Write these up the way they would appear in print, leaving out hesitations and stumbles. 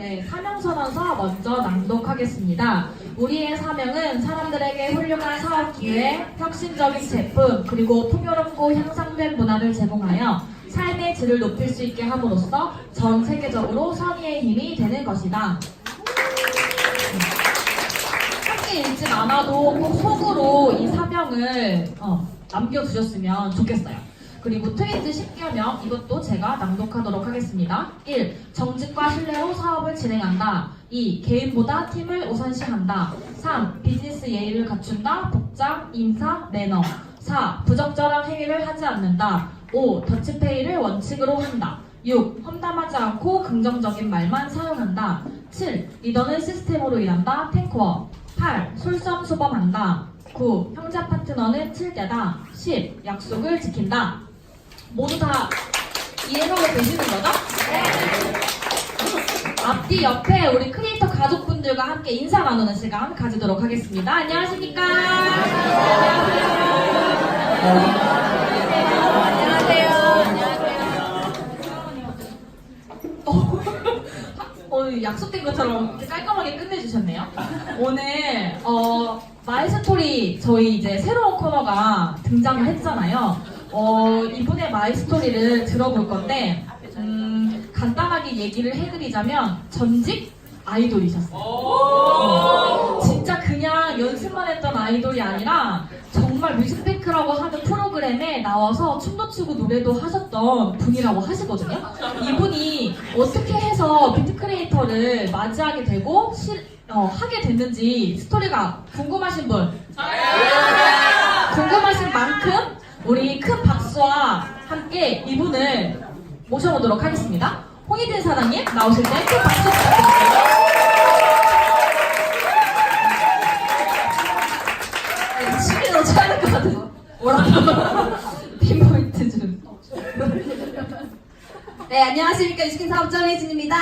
네, 사명선언서 먼저 낭독하겠습니다. 우리의 사명은 사람들에게 훌륭한 사업 기회, 혁신적인 제품, 그리고 풍요롭고 향상된 문화를 제공하여 삶의 질을 높일 수 있게 함으로써 전 세계적으로 선의의 힘이 되는 것이다. 함께 읽진 않아도 꼭 속으로 이 사명을 남겨두셨으면 좋겠어요. 그리고 트윈즈 10개명 이것도 제가 낭독하도록 하겠습니다. 1. 정직과 신뢰로 사업을 진행한다. 2. 개인보다 팀을 우선시한다. 3. 비즈니스 예의를 갖춘다. 복장, 인사, 매너. 4. 부적절한 행위를 하지 않는다. 5. 더치페이를 원칙으로 한다. 6. 험담하지 않고 긍정적인 말만 사용한다. 7. 리더는 시스템으로 일한다. 탱크워. 8. 솔선수범한다. 9. 형제 파트너는 칠대다. 10. 약속을 지킨다. 모두 다 이해하고 계시는 거죠? 네. 앞뒤 옆에 우리 크리에이터 가족분들과 함께 인사 나누는 시간 가지도록 하겠습니다. 안녕하십니까? 안녕하세요. 약속된 것처럼 이렇게 깔끔하게 끝내주셨네요. 오늘 마이스토리 저희 이제 새로운 코너가 등장을 했잖아요. 이분의 마이스토리를 들어볼 건데 간단하게 얘기를 해드리자면 전직 아이돌이셨어요. 진짜 그냥 연습만 했던 아이돌이 아니라 정말 뮤직뱅크라고 하는 프로그램에 나와서 춤도 추고 노래도 하셨던 분이라고 하시거든요. 이분이 어떻게 해서 비트 크리에이터를 맞이하게 되고 하게 됐는지 스토리가 궁금하신 분? 궁금하신 만큼 우리 큰 박수와 함께 이분을 모셔보도록 하겠습니다. 홍희진 사장님 나오실 때 큰 박수 부탁드립니다. 시비를 쳐야 될 것 같아요. 뭐라고? 핀포인트 좀. 네, 안녕하십니까. 유스킨 사업자 홍희진입니다.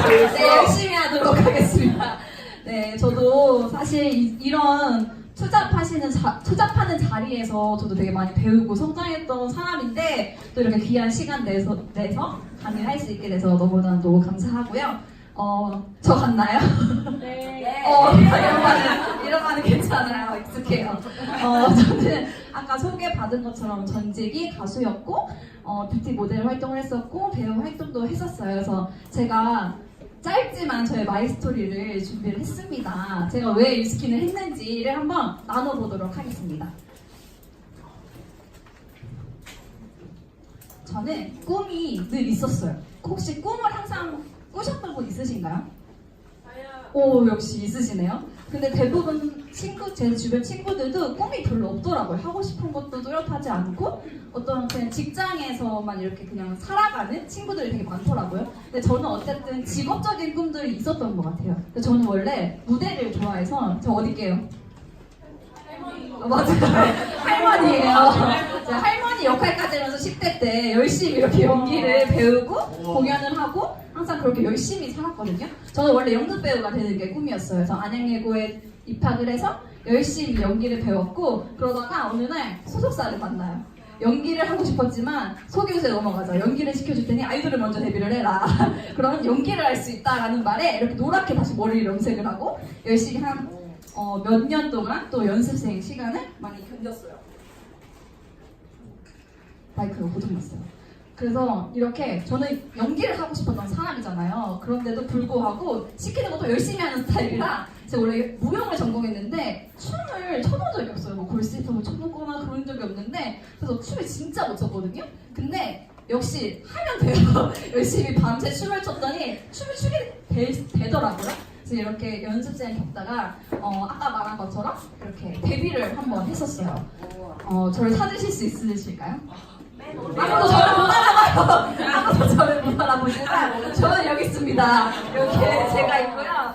네, 열심히 하도록 하겠습니다. 네, 저도 사실 이런 투잡하는 자리에서 저도 되게 많이 배우고 성장했던 사람인데 또 이렇게 귀한 시간 내서 강의를 할 수 있게 돼서 너무나도 감사하고요. 저 같나요? 네. 이런 말은 괜찮아요. 익숙해요. 저는 아까 소개받은 것처럼 전직이 가수였고 뷰티 모델 활동을 했었고 배우 활동도 했었어요. 그래서 제가 짧지만 저의 마이스토리를 준비를 했습니다. 제가 왜 유스킨을 했는지를 한번 나눠보도록 하겠습니다. 저는 꿈이 늘 있었어요. 혹시 꿈을 항상 꾸셨던 분 있으신가요? 오, 역시 있으시네요. 근데 대부분 제 주변 친구들도 꿈이 별로 없더라고요. 하고 싶은 것도 뚜렷하지 않고 어떤 그냥 직장에서만 이렇게 그냥 살아가는 친구들이 되게 많더라고요. 근데 저는 어쨌든 직업적인 꿈들이 있었던 것 같아요. 근데 저는 원래 무대를 좋아해서 저 어디게요? 맞아요. 할머니예요. 제가 할머니 역할까지 하면서 10대 때 열심히 이렇게 연기를 배우고 공연을 하고 항상 그렇게 열심히 살았거든요. 저는 원래 연극배우가 되는 게 꿈이었어요. 그래서 안양예고에 입학을 해서 열심히 연기를 배웠고 그러다가 어느 날 소속사를 만나요. 연기를 하고 싶었지만 소개서에 넘어가자. 연기를 시켜줄 테니 아이돌을 먼저 데뷔를 해라. 그러면 연기를 할 수 있다라는 말에 이렇게 노랗게 다시 머리를 염색을 하고 열심히 몇 년 동안 또 연습생 시간을 많이 견뎠어요. 마이크가 고장났어요. 그래서 이렇게 저는 연기를 하고 싶었던 사람이잖아요. 그런데도 불구하고 시키는 것도 열심히 하는 스타일이라 제가 원래 무용을 전공했는데 춤을 춰본 적이 없어요. 뭐 골시톱을 춰보거나 그런 적이 없는데 그래서 춤을 진짜 못 췄거든요. 근데 역시 하면 돼요. 열심히 밤새 춤을 췄더니 춤을 추게 되더라고요. 그래서 이렇게 연습생 겪다가 아까 말한 것처럼 이렇게 데뷔를 한번 했었어요. 저를 찾으실 수 있으실까요? 아무도 저를 못 알아봐요. 아무도 저를 못 알아보니까 저는 여기 있습니다. 이렇게 제가 있고요.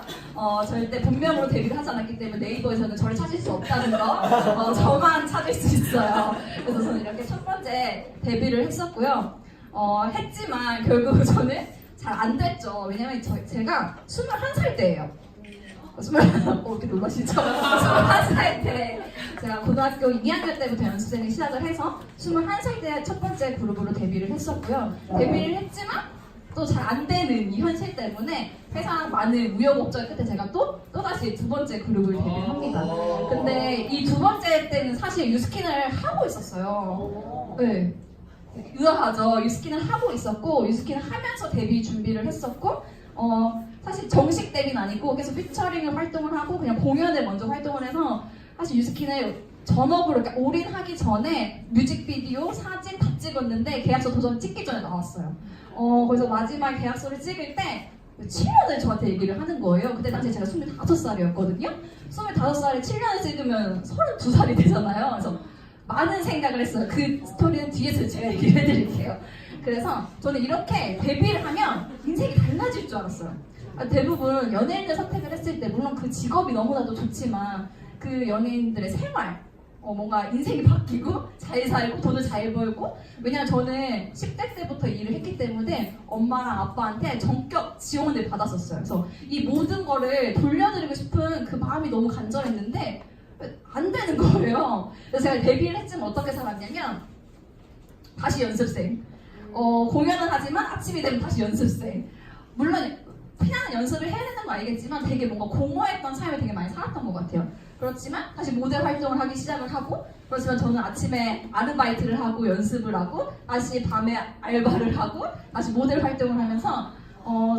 절대 본명으로 데뷔를 하지 않았기 때문에 네이버에서는 저를 찾을 수 없다는 거 저만 찾을 수 있어요. 그래서 저는 이렇게 첫 번째 데뷔를 했었고요. 했지만 결국 저는 잘 안 됐죠. 왜냐면 제가 21살 때예요. 이렇게 놀라시죠? 21살 때 제가 고등학교 2학년 때부터 연습생을 시작을 해서 21살 때 첫 번째 그룹으로 데뷔를 했었고요. 데뷔를 했지만 또 잘 안 되는 이 현실 때문에 회사 많은 우여곡절 끝에 제가 또다시 두 번째 그룹을 데뷔를 합니다. 근데 이 두 번째 때는 사실 유스킨을 하고 있었어요. 네. 의아하죠. 유스킨을 하고 있었고 유스킨을 하면서 데뷔 준비를 했었고 사실 정식 데뷔는 아니고 계속 피처링을 활동을 하고 그냥 공연을 먼저 활동을 해서 사실 유스킨을 전업으로 이렇게 올인하기 전에 뮤직비디오, 사진 다 찍었는데 계약서 도전 찍기 전에 나왔어요. 그래서 마지막 계약서를 찍을 때 7년을 저한테 얘기를 하는 거예요. 그때 당시 제가 25살이었거든요. 25살에 7년을 찍으면 32살이 되잖아요. 그래서 많은 생각을 했어요. 그 스토리는 뒤에서 제가 얘기를 해드릴게요. 그래서 저는 이렇게 데뷔를 하면 인생이 달라질 줄 알았어요. 대부분 연예인을 선택을 했을 때 물론 그 직업이 너무나도 좋지만 그 연예인들의 생활 뭔가 인생이 바뀌고 잘 살고 돈을 잘 벌고 왜냐면 저는 10대 때부터 일을 했기 때문에 엄마랑 아빠한테 전격 지원을 받았었어요. 그래서 이 모든 거를 돌려드리고 싶은 그 마음이 너무 간절했는데 안 되는 거예요. 그래서 제가 데뷔를 했지만 어떻게 살았냐면 다시 연습생. 공연은 하지만 아침이 되면 다시 연습생. 물론 그냥 연습을 해야 되는 거 알겠지만 되게 뭔가 공허했던 삶을 되게 많이 살았던 것 같아요. 그렇지만 다시 모델 활동을 하기 시작을 하고 그렇지만 저는 아침에 아르바이트를 하고 연습을 하고 다시 밤에 알바를 하고 다시 모델 활동을 하면서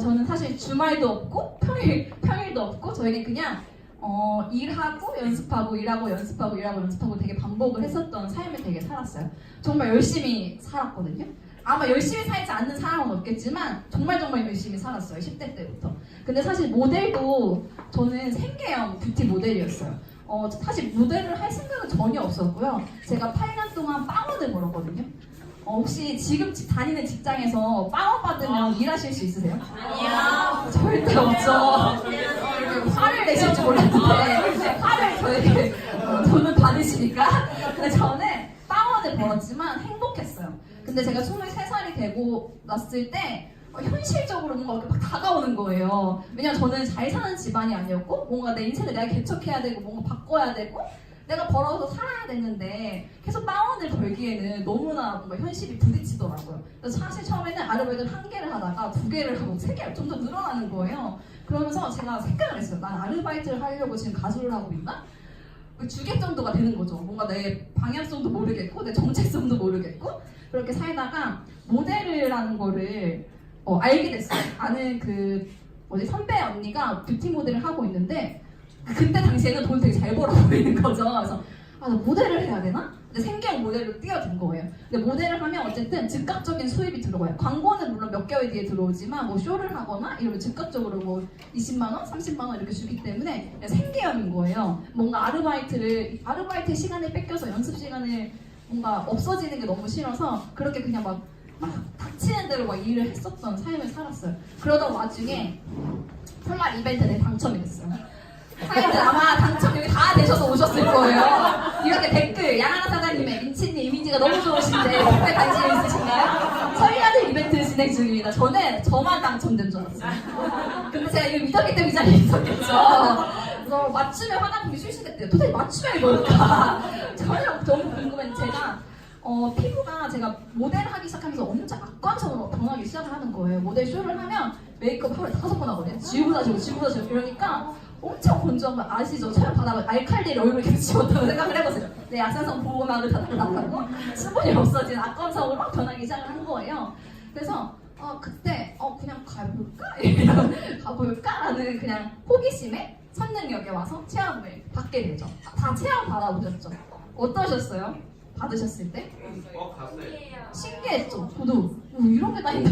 저는 사실 주말도 없고 평일도 없고 저에게 그냥 일하고 연습하고 일하고 연습하고 일하고 연습하고 되게 반복을 했었던 삶을 되게 살았어요. 정말 열심히 살았거든요. 아마 열심히 살지 않는 사람은 없겠지만 정말 열심히 살았어요. 10대 때부터. 근데 사실 모델도 저는 생계형 뷰티 모델이었어요. 사실 모델을 할 생각은 전혀 없었고요. 제가 8년 동안 빵원을 벌었거든요. 혹시 지금 다니는 직장에서 빵원 받으면 일하실 수 있으세요? 아니요. 절대 없죠. 화를 내실 줄 몰랐는데 화를 저에게 돈을 받으시니까. 근데 저는 빵원을 벌었지만 행복했어요. 근데 제가 23살이 되고 났을 때 현실적으로 뭔가 이렇게 막 다가오는 거예요. 왜냐면 저는 잘 사는 집안이 아니었고 뭔가 내 인생을 내가 개척해야 되고 뭔가 바꿔야 되고 내가 벌어서 살아야 되는데 계속 빵원을 벌기에는 너무나 뭔가 현실이 부딪히더라고요. 그래서 사실 처음에는 아르바이트를 1개를 하다가 2개를 하고 3개 좀 더 늘어나는 거예요. 그러면서 제가 생각을 했어요. 난 아르바이트를 하려고 지금 가수를 하고 있나? 주객 정도가 되는 거죠. 뭔가 내 방향성도 모르겠고 내 정체성도 모르겠고 그렇게 살다가 모델을 하는 거를 알게 됐어요. 아는 선배 언니가 뷰티 모델을 하고 있는데 그때 당시에는 돈 되게 잘 벌어 보이는 거죠. 그래서 나 모델을 해야 되나? 근데 생계형 모델로 뛰어든 거예요. 근데 모델을 하면 어쨌든 즉각적인 수입이 들어와요. 광고는 물론 몇 개월 뒤에 들어오지만 뭐 쇼를 하거나 이러면 즉각적으로 뭐 20만 원, 30만 원 이렇게 주기 때문에 생계형인 거예요. 뭔가 아르바이트 시간을 뺏겨서 연습 시간을 뭔가 없어지는 게 너무 싫어서 그렇게 그냥 막 닥치는 대로 막 일을 했었던 삶을 살았어요. 그러다 와중에 설날 이벤트에 당첨이 됐어요. 사장님들 아마 당첨 여기 다 되셔서 오셨을 거예요. 이렇게 댓글 양하나 사장님의 민치님 이미지가 너무 좋으신데 댓글 관심 있으신가요? 설날 이벤트 진행 중입니다. 저만 당첨된 줄 알았어요. 근데 제가 이걸 믿었기 때문에 이 자리에 있었겠죠. 그래서 맞춤에 화장품이 출시됐대요. 도대체 맞춤이 뭘까? 전혀 너무 궁금했는데 제가 피부가 제가 모델을 하기 시작하면서 엄청 악건성으로 변하기 시작을 하는 거예요. 모델 쇼를 하면 메이크업 하루에 5번 하거든요. 지우고 다시고 이러니까 엄청 건조한 거 아시죠? 촬영 받아가 알칼리를 얼굴에 계속 지웠다고 생각을 해보세요. 내 약산성 보호막을 다 날라가고 수분이 없어진 악건성으로 막 변하기 시작을 한 거예요. 그래서 그때 그냥 가볼까라는 그냥 호기심에 선능력에 와서 체험을 받게 되죠. 다 체험 받아보셨죠? 어떠셨어요? 받으셨을 때? 갔어요. 신기했죠? 저도 이런 게 다 있나?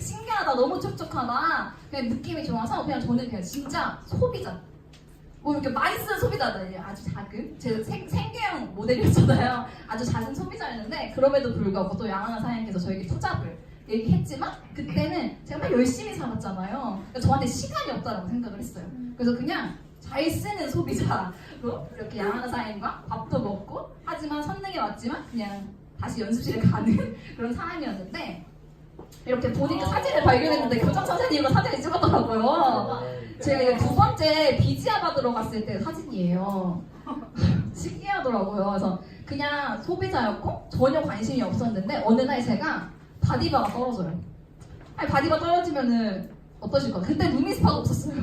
신기하다, 너무 촉촉하다. 그냥 느낌이 좋아서 그냥 저는 그냥 진짜 소비자. 이렇게 많이 쓰는 소비자들 아주 작은 제 생계형 모델이었잖아요. 아주 작은 소비자였는데 그럼에도 불구하고 또 양하나 사장님께서 저에게 투잡을 얘기했지만 그때는 제가 막 열심히 살았잖아요. 그러니까 저한테 시간이 없다라고 생각을 했어요. 그래서 그냥 잘 쓰는 소비자로 이렇게 양하나 사장님과 밥도 먹고 하지만 선능에 왔지만 그냥 다시 연습실에 가는 그런 사람이었는데 이렇게 보니까 사진을 발견했는데 교장 선생님과 사진을 찍었더라고요. 제가 이게 2번째 비지아 받으러 갔을 때 사진이에요. 신기하더라고요. 그래서 그냥 소비자였고 전혀 관심이 없었는데 어느 날 제가 바디바가 떨어져요. 아니 바디바 떨어지면은 어떠실 거예요? 그때 루미스파가 없었어요.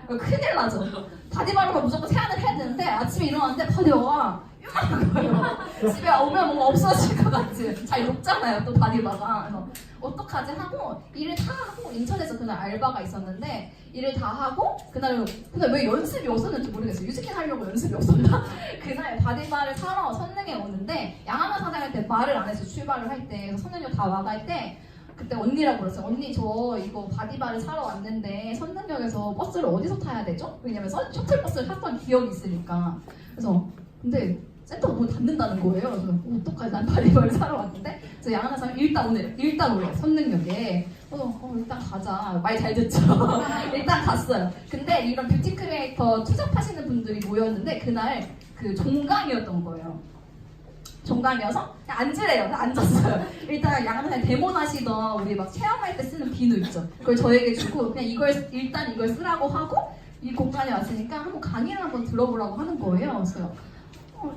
큰일 나죠. 바디바로가 무조건 세안을 해야 되는데 아침에 일어났는데 바디바가 이만한 거예요. 집에 오면 뭔가 없어질 것 같은. 잘 녹잖아요 또 바디바가. 그래서 어떡하지 하고 일을 다 하고 인천에서 그날 알바가 있었는데 일을 다 하고 그날 왜 연습이 없었는지 모르겠어요. 유스킨 하려고 연습이 없었나? 그날 바디바를 사러 선릉에 오는데 양하나 사장한테 말을 안 해서 출발을 할 때 선릉역 다 와갈 때 그때 언니라고 그랬어요. 언니 저 이거 바디바를 사러 왔는데 선릉역에서 버스를 어디서 타야 되죠? 왜냐면 셔틀버스를 탔던 기억이 있으니까. 그래서 근데 센터가 문 닫는다는 거예요. 그래서 어떡하지? 난 바디바를 사러 왔는데 그래서 양하나 사람 일단 오래 선릉역에 일단 가자. 말 잘 듣죠? 일단 갔어요. 근데 이런 뷰티 크리에이터 투잡하시는 분들이 모였는데 그날 그 종강이었던 거예요. 종강이어서 그냥 앉으래요. 그래서 앉았어요. 일단 양한테 데모하시던 우리 막 체험할 때 쓰는 비누 있죠. 그걸 저에게 주고 그냥 일단 이걸 쓰라고 하고 이 공간에 왔으니까 한번 강의를 한번 들어보라고 하는 거예요. 그래서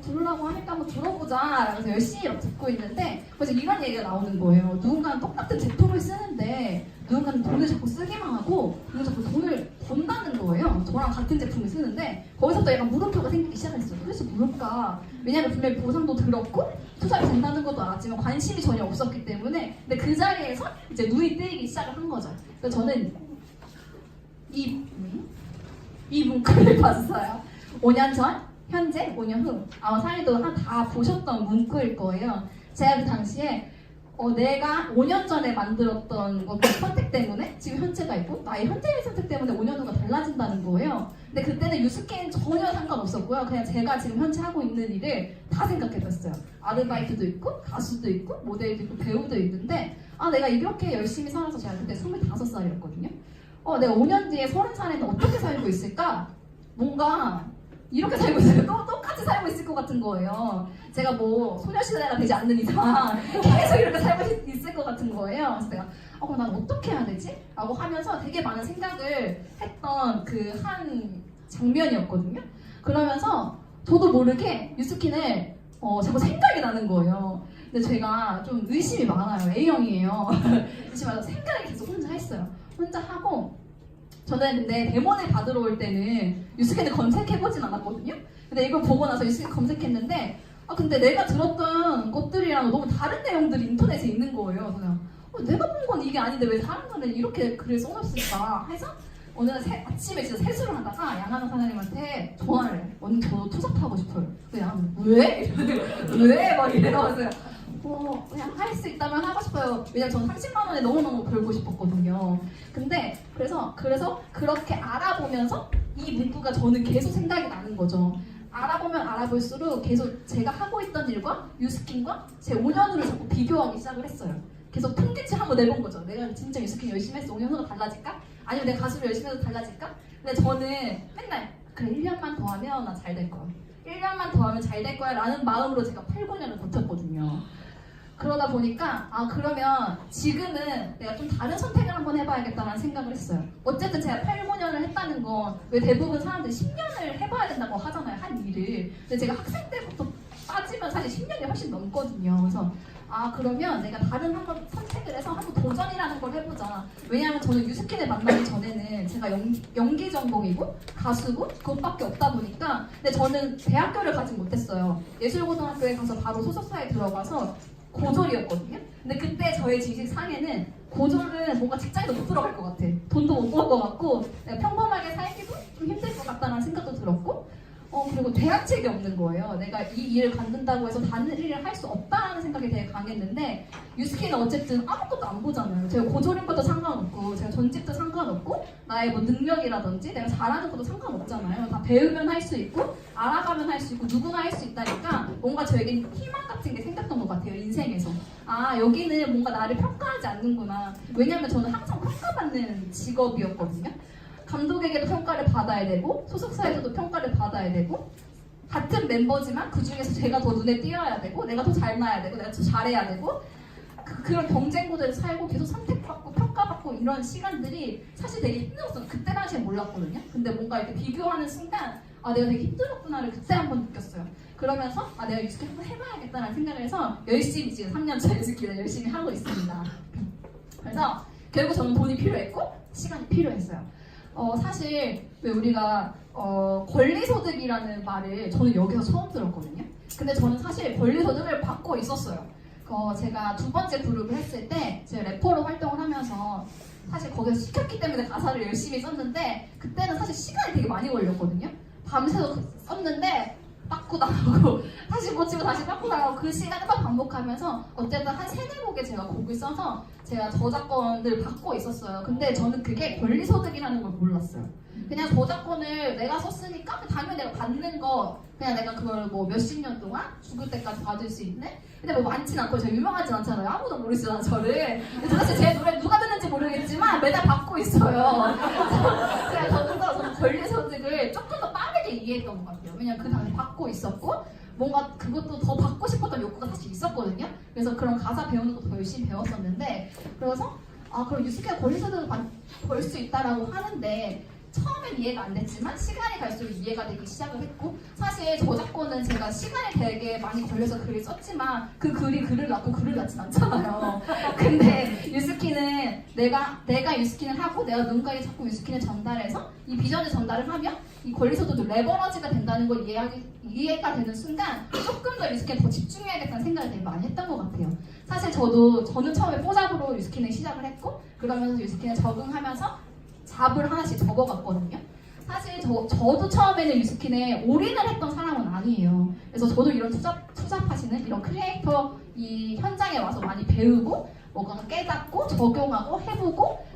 들으라고 하니까 한번 들어보자. 그래서 열심히 막 듣고 있는데 그래서 이런 얘기가 나오는 거예요. 누군가는 똑같은 제품을 쓰는데 누군가는 돈을 자꾸 쓰기만 하고 누군가는 자꾸 돈을 번다는 거예요. 저랑 같은 제품을 쓰는데 거기서부터 약간 물음표가 생기기 시작했어요. 도대체 뭘까? 왜냐면 분명히 보상도 들었고 투자가 된다는 것도 알았지만 관심이 전혀 없었기 때문에 근데 그 자리에서 이제 눈이 뜨이기 시작을 한 거죠. 그래서 저는 이 문구를 봤어요. 5년 전 현재 5년 후 아마 사례도 다 보셨던 문구일 거예요. 제가 그 당시에 내가 5년 전에 만들었던 것들 선택 때문에 지금 현재가 있고 나의 현재의 선택 때문에 5년 후가 달라진다는 거예요. 근데 그때는 유스킨 전혀 상관없었고요. 그냥 제가 지금 현재 하고 있는 일을 다 생각해봤어요. 아르바이트도 있고 가수도 있고 모델도 있고 배우도 있는데 내가 이렇게 열심히 살아서 제가 그때 25살이었거든요. 내가 5년 뒤에 30살에는 어떻게 살고 있을까? 뭔가 이렇게 살고 있어요. 똑같이 살고 있을 것 같은 거예요. 제가 뭐 소녀시대가 되지 않는 이상 계속 이렇게 살고 있을 것 같은 거예요. 그래서 내가 그럼 난 어떻게 해야 되지? 라고 하면서 되게 많은 생각을 했던 그 한 장면이었거든요. 그러면서 저도 모르게 유스킨을 자꾸 생각이 나는 거예요. 근데 제가 좀 의심이 많아요. A형이에요. 의심하다 생각을 계속 혼자 했어요. 혼자 하고 저는 근데 데모를 받으러 올 때는 유스킨을 검색해보진 않았거든요. 근데 이걸 보고 나서 유스킨 검색했는데 근데 내가 들었던 것들이랑 너무 다른 내용들이 인터넷에 있는 거예요. 그냥 내가 본 건 이게 아닌데 왜 사람들은 이렇게 글을 써놨을까 해서 어느 날 아침에 진짜 세수를 하다가 양하나 사장님한테 전화를 해. 언니 저 투잡하고 싶어요. 그냥 왜? 왜? 막 이래가지고 그냥 할 수 있다면 하고 싶어요. 왜냐면 전 30만 원에 너무너무 벌고 싶었거든요. 근데 그래서 그렇게 알아보면서 이 문구가 저는 계속 생각이 나는 거죠. 알아보면 알아볼수록 계속 제가 하고 있던 일과 유스킨과 제 5년으로 자꾸 비교하기 시작을 했어요. 계속 통계치 한번 내본 거죠. 내가 진짜 유스킨 열심히 했어. 5년 후가 달라질까? 아니면 내가 가수를 열심히 해서 달라질까? 근데 저는 맨날 그래 1년만 더 하면 나 잘 될 거야. 1년만 더 하면 잘 될 거야 라는 마음으로 제가 8, 9년을 버텼거든요. 그러다 보니까 그러면 지금은 내가 좀 다른 선택을 한번 해봐야겠다는 생각을 했어요. 어쨌든 제가 8, 9년을 했다는 건 왜 대부분 사람들이 10년을 해봐야 된다고 하잖아요. 한 일을. 근데 제가 학생 때부터 따지면 사실 10년이 훨씬 넘거든요. 그래서 그러면 내가 다른 한번 선택을 해서 한번 도전이라는 걸 해보자. 왜냐하면 저는 유스킨을 만나기 전에는 제가 연기 전공이고 가수고 그것밖에 없다 보니까 근데 저는 대학교를 가지 못했어요. 예술고등학교에 가서 바로 소속사에 들어가서 고졸이었거든요. 근데 그때 저의 지식상에는 고졸은 뭔가 직장에도 못 들어갈 것 같아. 돈도 못 벌 것 같고 내가 평범하게 살기도 좀 힘들 것 같다는 생각도 들었고 그리고 대안책이 없는 거예요. 내가 이 일을 갖는다고 해서 다른 일을 할 수 없다는 생각이 되게 강했는데 유스킨은 어쨌든 아무것도 안 보잖아요. 제가 고졸인 것도 상관없고 제가 전직도 상관없고 나의 뭐 능력이라든지 내가 잘하는 것도 상관없잖아요. 다 배우면 할 수 있고 알아가면 할 수 있고 누구나 할 수 있다니까 뭔가 저에겐 희망 같은 게 생겼던 것 같아요. 인생에서. 여기는 뭔가 나를 평가하지 않는구나. 왜냐면 저는 항상 평가받는 직업이었거든요. 감독에게도 평가를 받아야 되고 소속사에서도 평가를 받아야 되고 같은 멤버지만 그 중에서 제가 더 눈에 띄어야 되고 내가 더 잘나야 되고 내가 더 잘해야 되고 그런 경쟁 구도에서 살고 계속 선택받고 평가받고 이런 시간들이 사실 되게 힘들었어요. 그때 당시에 몰랐거든요. 근데 뭔가 이렇게 비교하는 순간 내가 되게 힘들었구나를 그때 한번 느꼈어요. 그러면서 내가 유스킨 한번 해봐야겠다는 생각을 해서 열심히 지금 3년차 유스킨을 열심히 하고 있습니다. 그래서 결국 저는 돈이 필요했고 시간이 필요했어요. 사실 왜 우리가 권리소득이라는 말을 저는 여기서 처음 들었거든요. 근데 저는 사실 권리소득을 받고 있었어요. 제가 두 번째 그룹을 했을 때 제가 래퍼로 활동을 하면서 사실 거기서 시켰기 때문에 가사를 열심히 썼는데 그때는 사실 시간이 되게 많이 걸렸거든요. 밤새도 썼는데 빠꾸 나가고 다시 고치고 다시 빠꾸 나가고 그 시간을 막 반복하면서 어쨌든 한 3-4곡에 제가 곡을 써서 제가 저작권을 받고 있었어요. 근데 저는 그게 권리소득이라는 걸 몰랐어요. 그냥 저작권을 내가 썼으니까 당연히 내가 받는 거 그냥 내가 그걸 뭐 몇십 년 동안 죽을 때까지 받을 수 있는 근데 뭐 많진 않고 제가 유명하진 않잖아요. 아무도 모르시잖아 저를. 도대체 제 노래 누가 듣는지 모르겠지만 매달 받고 있어요. 제가 거기서 저는 권리소득을 조금 더 빠르게 이해했던 것 같아요. 왜냐면 그 당시 받고 있었고 뭔가 그것도 더 받고 싶었던 욕구가 사실 있었거든요. 그래서 그런 가사 배우는 것도 더 열심히 배웠었는데 그래서 그럼 유스케가 권리소득을 벌 수 있다라고 하는데 처음엔 이해가 안 됐지만 시간이 갈수록 이해가 되기 시작을 했고 사실 저작권은 제가 시간이 되게 많이 걸려서 글을 썼지만 그 글이 글을 낳고 글을 낳진 않잖아요. 근데 유스키는 내가 유스키는 하고 내가 누군가에게 자꾸 유스키를 전달해서 이 비전을 전달을 하면 이 권리소득도 레버러지가 된다는 걸 이해가 되는 순간 조금 더 유스키에 더 집중해야겠다는 생각을 되게 많이 했던 것 같아요. 사실 저는 처음에 뽀잡으로 유스키는 시작을 했고 그러면서 유스키는 적응하면서 잡을 하나씩 접어갔거든요. 사실 저도 처음에는 유스킨에 올인을 했던 사람은 아니에요. 그래서 저도 이런 투잡하시는 이런 크리에이터 이 현장에 와서 많이 배우고 뭔가 깨닫고 적용하고 해보고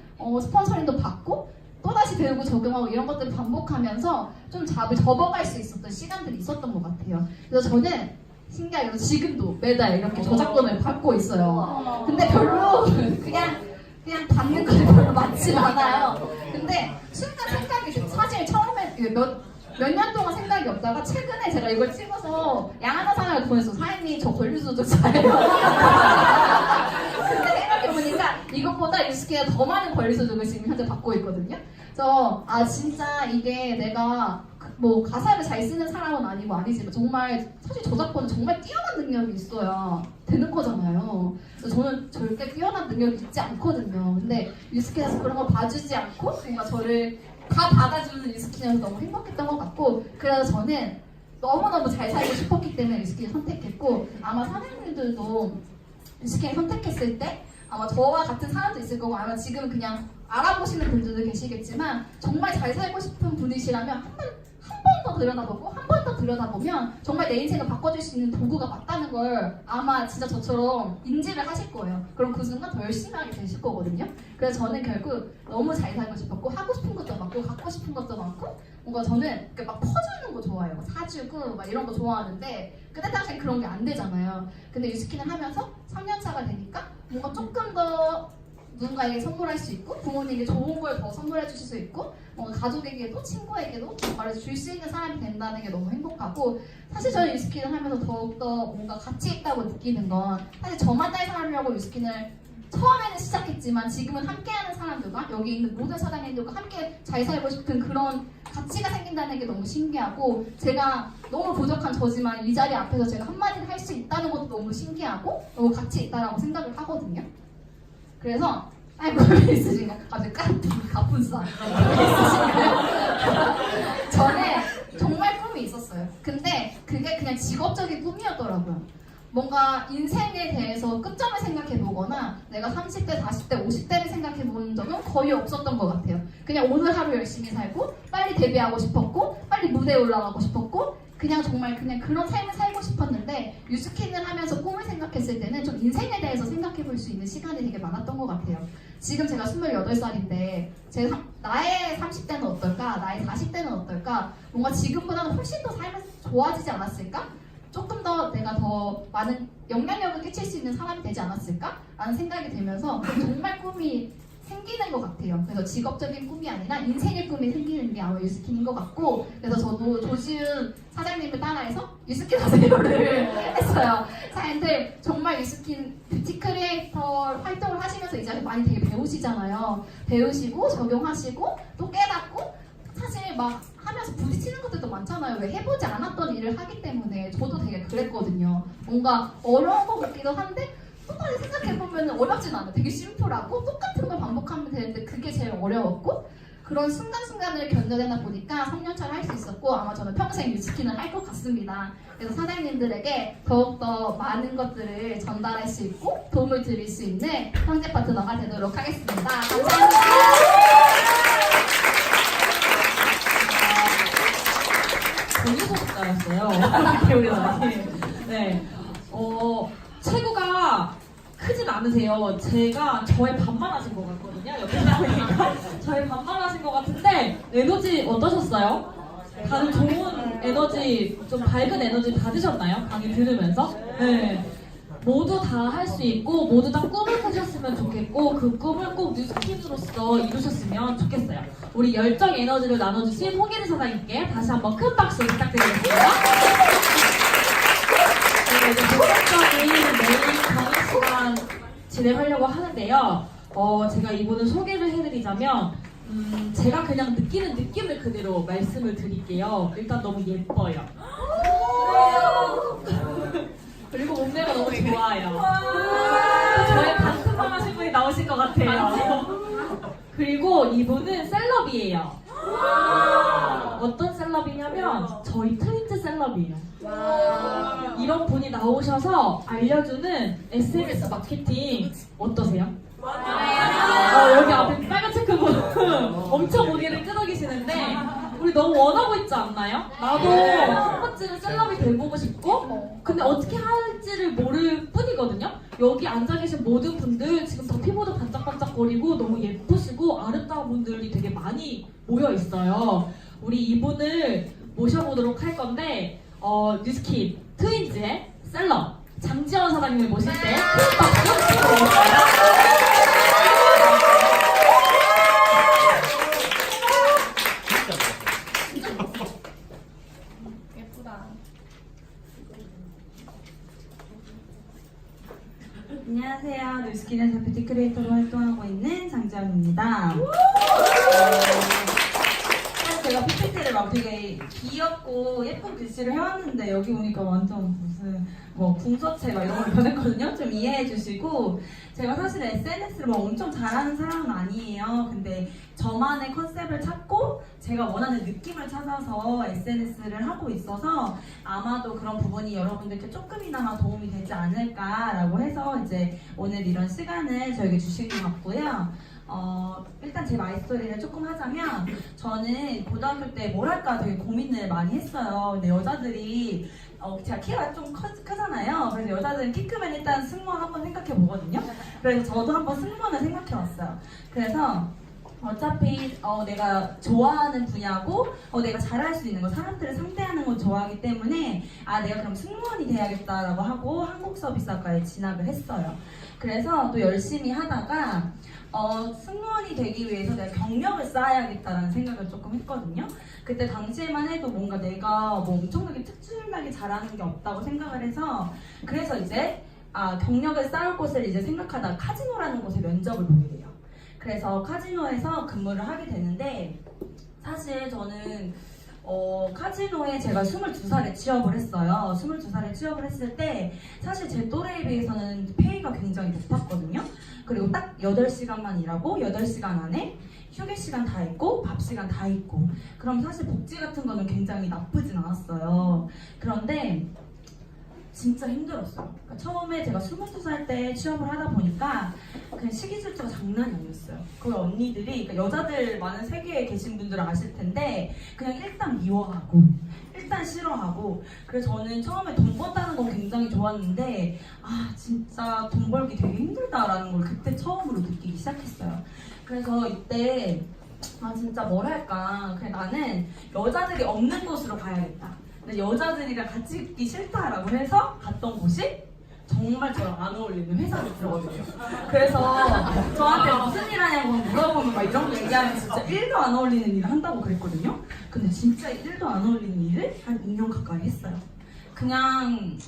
스폰서링도 받고 또다시 배우고 적용하고 이런 것들을 반복하면서 좀 잡을 접어갈 수 있었던 시간들이 있었던 것 같아요. 그래서 저는 신기하게도 지금도 매달 이렇게 저작권을 받고 있어요. 근데 별로 그냥 받는 거 별로 많진 않아요. 근데 순간 생각이 사실 처음에 몇 년 동안 생각이 없다가 최근에 제가 이걸 찍어서 양하나상을 보내서 사장님 저 권리소득자예요. 근데 생각해보니까 이것보다 유스키가 더 많은 권리소득을 지금 현재 받고 있거든요. 그래서 진짜 이게 내가 뭐 가사를 잘 쓰는 사람은 아니고 아니지만 정말 사실 저작권은 정말 뛰어난 능력이 있어야 되는 거잖아요. 그래서 저는 절대 뛰어난 능력이 있지 않거든요. 근데 유스키에서 그런 걸 봐주지 않고 뭔가 저를 다 받아주는 유스키에서 너무 행복했던 것 같고 그래서 저는 너무너무 잘 살고 싶었기 때문에 유스키를 선택했고 아마 사장님들도 유스키를 선택했을 때 아마 저와 같은 사람도 있을 거고 아마 지금 그냥 알아보시는 분들도 계시겠지만 정말 잘 살고 싶은 분이시라면 한 번 더 들여다보고 한 번 더 들여다보면 정말 내 인생을 바꿔줄 수 있는 도구가 맞다는 걸 아마 진짜 저처럼 인지를 하실 거예요. 그럼 그 순간 더 열심히 하게 되실 거거든요. 그래서 저는 결국 너무 잘 살고 싶었고 하고 싶은 것도 많고 갖고 싶은 것도 많고 뭔가 저는 막 퍼주는 거 좋아해요. 사주고 막 이런 거 좋아하는데 그때 당시엔 그런 게 안 되잖아요. 근데 유스키는 하면서 3년 차가 되니까 뭔가 조금 더 누군가에게 선물할 수 있고 부모님에게 좋은 걸 더 선물해 주실 수 있고 가족에게도 친구에게도 뭔가를 줄 수 있는 사람이 된다는 게 너무 행복하고 사실 저는 유스킨을 하면서 더욱더 뭔가 가치 있다고 느끼는 건 사실 저만 날 사람이라고 유스킨을 처음에는 시작했지만 지금은 함께하는 사람들과 여기 있는 모든 사장님들과 함께 잘 살고 싶은 그런 가치가 생긴다는 게 너무 신기하고 제가 너무 부족한 저지만 이 자리 앞에서 제가 한마디를 할 수 있다는 것도 너무 신기하고 너무 가치 있다라고 생각을 하거든요. 그래서 꿈이 있으신가요? 갑자기 가분싸 있으신가요? 저는 정말 꿈이 있었어요. 근데 그게 그냥 직업적인 꿈이었더라고요. 뭔가 인생에 대해서 끝점을 생각해보거나 내가 30대, 40대, 50대를 생각해본 적은 거의 없었던 것 같아요. 그냥 오늘 하루 열심히 살고 빨리 데뷔하고 싶었고 빨리 무대에 올라가고 싶었고 그냥 정말 그냥 그런 삶을 살고 싶었는데 유스킨을 하면서 꿈을 생각했을 때는 좀 인생에 대해서 생각해볼 수 있는 시간이 되게 많았던 것 같아요. 지금 제가 28살인데 나의 30대는 어떨까? 나의 40대는 어떨까? 뭔가 지금보다는 훨씬 더 삶이 좋아지지 않았을까? 조금 더 내가 더 많은 영향력을 끼칠 수 있는 사람이 되지 않았을까? 라는 생각이 들면서 정말 꿈이 생기는 것 같아요. 그래서 직업적인 꿈이 아니라 인생의 꿈이 생기는 게 아마 유스킨인 것 같고 그래서 저도 조지은 사장님을 따라해서 유스킨 하세요를 했어요. 사장님들 정말 유스킨 뷰티 크리에이터 활동을 하시면서 이제 많이 되게 배우시잖아요. 배우시고 적용하시고 또 깨닫고 사실 막 하면서 부딪히는 것들도 많잖아요. 왜 해보지 않았던 일을 하기 때문에 저도 되게 그랬거든요. 뭔가 어려운 것 같기도 한데 또 막판에 생각해보면 어렵진 않아요. 되게 심플하고 똑같은 걸 반복하면 되는데 그게 제일 어려웠고 그런 순간순간을 견뎌내다 보니까 3년차를 할 수 있었고 아마 저는 평생 뉴스킨을 할 것 같습니다. 그래서 사장님들에게 더욱더 많은 것들을 전달할 수 있고 도움을 드릴 수 있는 형제 파트너가 되도록 하겠습니다. 감사합니다. 본인소속자였어요. 우리 사장님. 네. 체구가 크진 않으세요. 제가 저의 반만 하신 것 같거든요. 옆에서 보니까 저의 반만 하신 것 같은데 에너지 어떠셨어요? 다들 좋은 에너지, 좀 밝은 에너지 받으셨나요? 강의 들으면서? 네. 모두 다 할 수 있고 모두 다 꿈을 꾸셨으면 좋겠고 그 꿈을 꼭 뉴스킨으로서 이루셨으면 좋겠어요. 우리 열정 에너지를 나눠주신 홍예리 사장님께 다시 한번 큰 박수 부탁드리겠습니다. 네, 이제 본격적인 메인 강의 시간 진행하려고 하는데요. 제가 이분을 소개를 해드리자면 제가 그냥 느끼는 느낌을 그대로 말씀을 드릴게요. 일단 너무 예뻐요. 그리고 몸매가 너무 좋아요. 저의 반품방 하신 분이 나오신 것 같아요. 그리고 이분은 셀럽이에요. 어떤 셀럽이냐면 저희 트윈즈 셀럽이에요. 이런 분이 나오셔서 알려주는 SNS 마케팅 어떠세요? 여기 앞에 빨간 체크분 엄청 고개를 끄덕이시는데 우리 너무 원하고 있지 않나요? 나도 한 번쯤은 셀럽이 돼보고 싶고 근데 어떻게 할지를 모를 뿐이거든요. 여기 앉아 계신 모든 분들 지금 더 피부도 반짝반짝거리고 너무 예쁘시고 아름다운 분들이 되게 많이 모여 있어요. 우리 이분을 모셔보도록 할 건데 뉴스킨 트윈즈의 셀럽 장지원 사장님을 모실 때 큰 박수 부탁드립니다. 안녕하세요. 뉴스킨에서 뷰티 크리에이터로 활동하고 있는 장지영입니다. 제가 PPT를 막 되게 귀엽고 예쁜 글씨를 해왔는데 여기 오니까 완전 무슨 궁서체 막 이런 걸 변했거든요. 좀 이해해 주시고 제가 사실 SNS를 막 엄청 잘하는 사람은 아니에요. 근데 저만의 컨셉을 찾고 제가 원하는 느낌을 찾아서 SNS를 하고 있어서 아마도 그런 부분이 여러분들께 조금이나마 도움이 되지 않을까라고 해서 이제 오늘 이런 시간을 저에게 주신 것 같고요. 일단 제 마이스토리를 조금 하자면 저는 고등학교 때 뭘 할까 되게 고민을 많이 했어요. 근데 여자들이 제가 키가 좀 크잖아요. 그래서 여자들은 키 크면 일단 승무원 한번 생각해 보거든요. 그래서 저도 한번 승무원을 생각해 왔어요. 그래서 어차피 내가 좋아하는 분야고 내가 잘할 수 있는 거 사람들을 상대하는 거 좋아하기 때문에 내가 그럼 승무원이 돼야겠다라고 하고 한국서비스학과에 진학을 했어요. 그래서 또 열심히 하다가 승무원이 되기 위해서 내가 경력을 쌓아야겠다라는 생각을 조금 했거든요. 그때 당시에만 해도 뭔가 내가 뭐 엄청나게 특출나게 잘하는 게 없다고 생각을 해서 그래서 이제 경력을 쌓을 곳을 이제 생각하다가 카지노라는 곳에 면접을 보게 돼요. 그래서 카지노에서 근무를 하게 되는데 사실 저는 카지노에 제가 22살에 취업을 했어요. 22살에 취업을 했을 때 사실 제 또래에 비해서는 페이가 굉장히 높았거든요. 그리고 딱 8시간만 일하고 8시간 안에 휴게 시간 다 있고 밥 시간 다 있고 그럼 사실 복지 같은 거는 굉장히 나쁘진 않았어요. 그런데 진짜 힘들었어요. 그러니까 처음에 제가 22살 때 취업을 하다 보니까 그냥 식이 질투가 장난이 아니었어요. 그 언니들이, 그러니까 여자들 많은 세계에 계신 분들은 아실 텐데 그냥 일단 미워하고 일단 싫어하고 그래서 저는 처음에 돈 번다는 건 굉장히 좋았는데 진짜 돈 벌기 되게 힘들다라는 걸 그때 처음으로 느끼기 시작했어요. 그래서 이때 진짜 뭘 할까 그냥 나는 여자들이 없는 곳으로 가야겠다. 근데 여자들이랑 같이 있기 싫다라고 해서 갔던 곳이 정말 저랑 안 어울리는 회사를 들어거든요. 그래서 저한테 무슨 일 하냐고 물어보면 막 이런 거 얘기하면 진짜 1도 안 어울리는 일을 한다고 그랬거든요. 근데 진짜 1도 안 어울리는 일을 한 2년 가까이 했어요. 그냥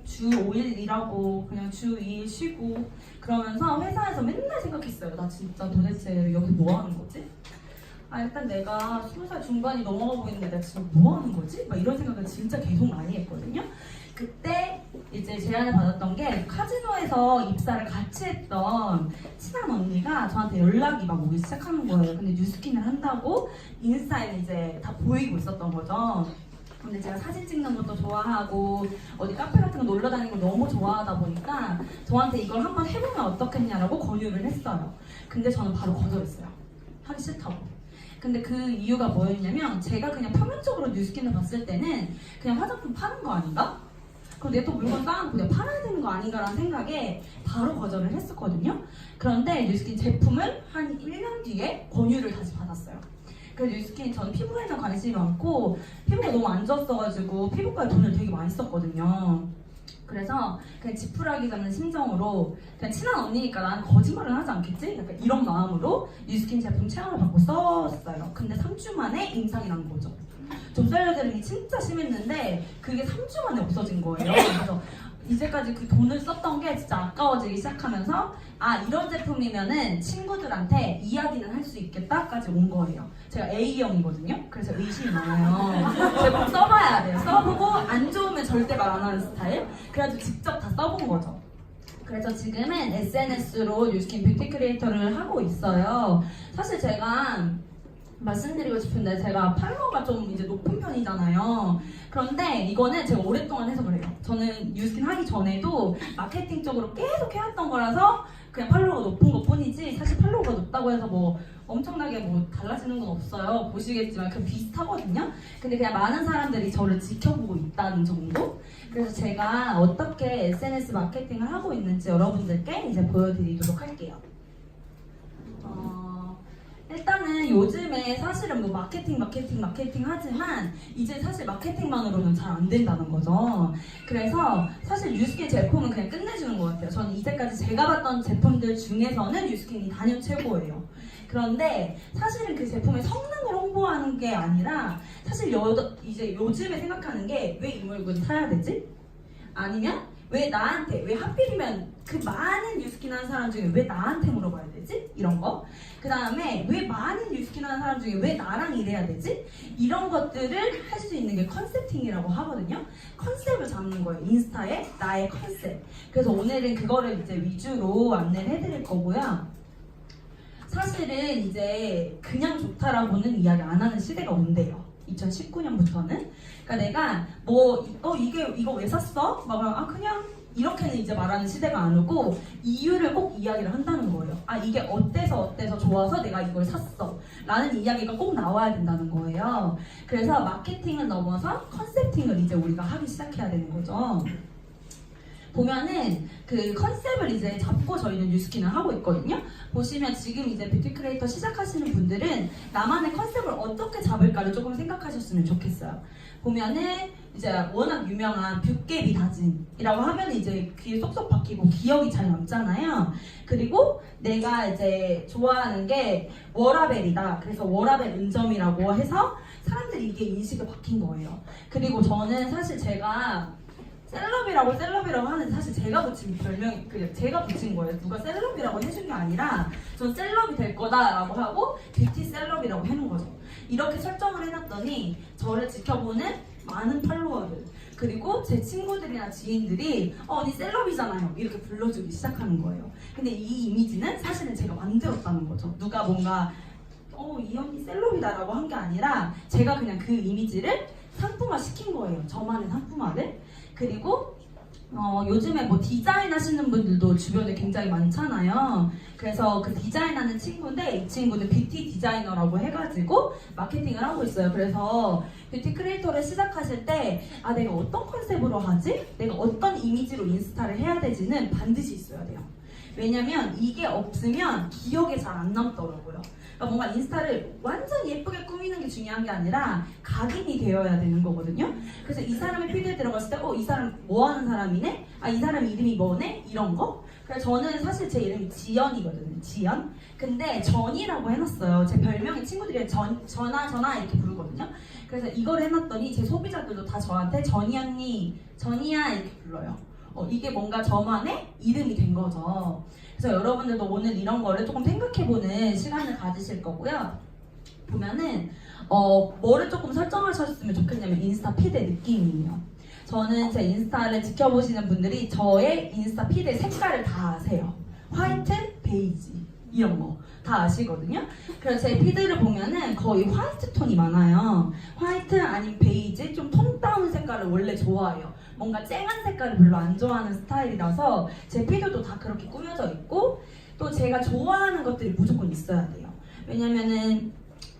주 5일 일하고 그냥 주 2일 쉬고 그러면서 회사에서 맨날 생각했어요. 나 진짜 도대체 여기 뭐 하는 거지? 일단 내가 20살 중반이 넘어가고 있는데 내가 지금 뭐 하는 거지? 막 이런 생각을 진짜 계속 많이 했거든요. 그때 이제 제안을 받았던 게 카지노에서 입사를 같이 했던 친한 언니가 저한테 연락이 막 오기 시작하는 거예요. 근데 뉴스킨을 한다고 인스타에는 이제 다 보이고 있었던 거죠. 근데 제가 사진 찍는 것도 좋아하고 어디 카페 같은 거 놀러 다니는 걸 너무 좋아하다 보니까 저한테 이걸 한번 해보면 어떻겠냐라고 권유를 했어요. 근데 저는 바로 거절했어요. 하기 싫다고. 근데 그 이유가 뭐였냐면 제가 그냥 표면적으로 뉴스킨을 봤을 때는 그냥 화장품 파는 거 아닌가? 그럼 내가 또 물건 쌓아놓고 내가 팔아야 되는 거 아닌가라는 생각에 바로 거절을 했었거든요. 그런데 뉴스킨 제품을 한 1년 뒤에 권유를 다시 받았어요. 그래서 뉴스킨 저는 피부에 대한 관심이 많고 피부가 너무 안 좋았어가지고 피부과에 돈을 되게 많이 썼거든요. 그래서 그냥 지푸라기 잡는 심정으로 그냥 친한 언니니까 난 거짓말은 하지 않겠지? 약간 이런 마음으로 뉴스킨 제품 체험을 받고 썼어요. 근데 3주 만에 임상이 난 거죠. 좁쌀여드름이 진짜 심했는데 그게 3주 만에 없어진 거예요. 그래서 이제까지 그 돈을 썼던 게 진짜 아까워지기 시작하면서 아 이런 제품이면은 친구들한테 이야기는 할 수 있겠다까지 온 거예요. 제가 A형이거든요. 그래서 의심이 많아요. 제가 꼭 써봐야 돼요. 써보고 안 좋으면 절대 말 안 하는 스타일. 그래가지고 직접 다 써본 거죠. 그래서 지금은 SNS로 뉴스킨 뷰티 크리에이터를 하고 있어요. 사실 제가 말씀드리고 싶은데 제가 팔로워가 좀 이제 높은 편이잖아요. 그런데 이거는 제가 오랫동안 해서 그래요. 저는 뉴스킨 하기 전에도 마케팅 쪽으로 계속 해왔던 거라서 그냥 팔로워가 높은 것 뿐이지 사실 팔로워가 높다고 해서 뭐 엄청나게 뭐 달라지는 건 없어요. 보시겠지만 그 비슷하거든요. 근데 그냥 많은 사람들이 저를 지켜보고 있다는 정도? 그래서 제가 어떻게 SNS 마케팅을 하고 있는지 여러분들께 이제 보여드리도록 할게요. 일단은 요즘에 사실은 뭐 마케팅 하지만 이제 사실 마케팅만으로는 잘 안 된다는 거죠. 그래서 사실 뉴스킨 제품은 그냥 끝내주는 것 같아요. 저는 이제까지 제가 봤던 제품들 중에서는 뉴스킨이 단연 최고예요. 그런데 사실은 그 제품의 성능을 홍보하는 게 아니라 사실 이제 요즘에 생각하는 게 왜 이 물건을 사야 되지? 아니면 왜 나한테, 왜 하필이면 그 많은 뉴스킨 하는 사람 중에 왜 나한테 물어봐야 되지? 이런 거. 그 다음에 왜 많은 뉴스킨 하는 사람 중에 왜 나랑 일해야 되지? 이런 것들을 할 수 있는 게 컨셉팅이라고 하거든요. 컨셉을 잡는 거예요. 인스타에 나의 컨셉. 그래서 오늘은 그거를 이제 위주로 안내를 해드릴 거고요. 사실은 이제 그냥 좋다라고는 이야기 안 하는 시대가 온대요. 2019년부터는. 그러니까 내가 뭐 이거 왜 샀어? 막 그냥 이렇게는 이제 말하는 시대가 안 오고 이유를 꼭 이야기를 한다는 거예요. 아 이게 어때서 좋아서 내가 이걸 샀어 라는 이야기가 꼭 나와야 된다는 거예요. 그래서 마케팅을 넘어서 컨셉팅을 이제 우리가 하기 시작해야 되는 거죠. 보면은 그 컨셉을 이제 잡고 저희는 뉴스킨을 하고 있거든요. 보시면 지금 이제 뷰티 크리에이터 시작하시는 분들은 나만의 컨셉을 어떻게 잡을까를 조금 생각하셨으면 좋겠어요. 보면은 이제 워낙 유명한 뷰깨비 다짐이라고 하면 이제 귀에 쏙쏙 박히고 기억이 잘 남잖아요. 그리고 내가 이제 좋아하는 게 워라벨이다. 그래서 워라벨 은점이라고 해서 사람들이 이게 인식이 박힌 거예요. 그리고 저는 사실 제가 셀럽이라고 하는데 사실 제가 붙인 별명이 그냥 제가 붙인 거예요. 누가 셀럽이라고 해준 게 아니라 전 셀럽이 될 거다라고 하고 뷰티 셀럽이라고 해놓은 거죠. 이렇게 설정을 해놨더니 저를 지켜보는 많은 팔로워들 그리고 제 친구들이나 지인들이 언니 셀럽이잖아요 이렇게 불러주기 시작하는 거예요. 근데 이 이미지는 사실은 제가 만들었다는 거죠. 누가 뭔가 이 언니 셀럽이다라고 한 게 아니라 제가 그냥 그 이미지를 상품화 시킨 거예요. 저만의 상품화를. 그리고 요즘에 뭐 디자인 하시는 분들도 주변에 굉장히 많잖아요. 그래서 그 디자인하는 친구인데 이 친구는 뷰티 디자이너라고 해가지고 마케팅을 하고 있어요. 그래서 뷰티 크리에이터를 시작하실 때 아 내가 어떤 컨셉으로 하지? 내가 어떤 이미지로 인스타를 해야 되지는 반드시 있어야 돼요. 왜냐면 이게 없으면 기억에 잘 안 남더라고요. 그러니까 뭔가 인스타를 완전 예쁘게 꾸미는 게 중요한 게 아니라 각인이 되어야 되는 거거든요. 그래서 이 사람의 피드에 들어갔을 때 이 사람 뭐 하는 사람이네? 아 이 사람 이름이 뭐네? 이런 거? 그래서 저는 사실 제 이름이 지연이거든요. 지연? 근데 전이라고 해놨어요. 제 별명이 친구들이 전아 이렇게 부르거든요. 그래서 이걸 해놨더니 제 소비자들도 다 저한테 전이 언니, 전이야 이렇게 불러요. 이게 뭔가 저만의 이름이 된 거죠. 그래서 여러분들도 오늘 이런 거를 조금 생각해보는 시간을 가지실 거고요. 보면은 뭐를 조금 설정하셨으면 좋겠냐면 인스타 피드의 느낌이에요. 저는 제 인스타를 지켜보시는 분들이 저의 인스타 피드의 색깔을 다 아세요. 화이트, 베이지 이런 거 다 아시거든요. 그래서 제 피드를 보면은 거의 화이트 톤이 많아요. 화이트 아니면 베이지 좀 톤 다운 색깔을 원래 좋아해요. 뭔가 쨍한 색깔을 별로 안 좋아하는 스타일이라서 제 피드도 다 그렇게 꾸며져 있고 또 제가 좋아하는 것들이 무조건 있어야 돼요. 왜냐면은